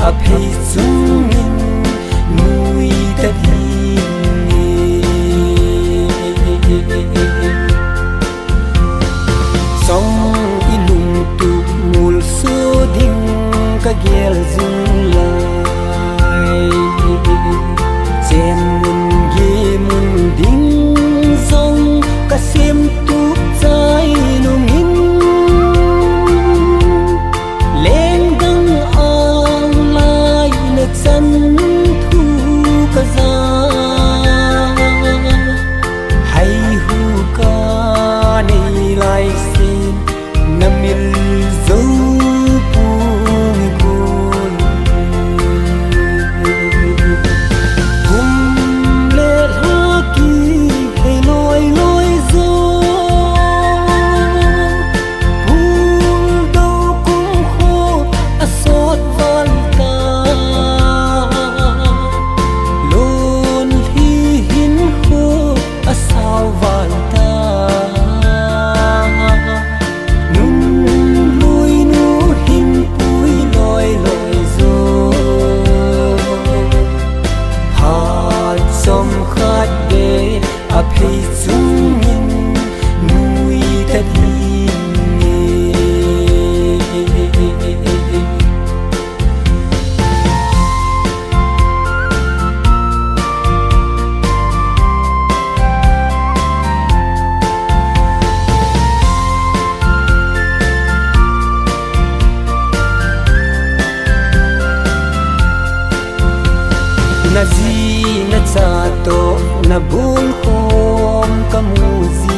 a phei chung in nui ta di song ilung tu mul so ding ka gel zung lai chen mun ge mun ding zong ka sem tu chai nung in len gang ang lai na chan thu ka za hai hu ka nei lai sin namil zo pung gun kum le ha ki hey loi loi zo pung do kum kho asot van ta lon hi hin kho asaw van ta a phei chung in nui ta di na zi na cha to na bul khom ka mu zi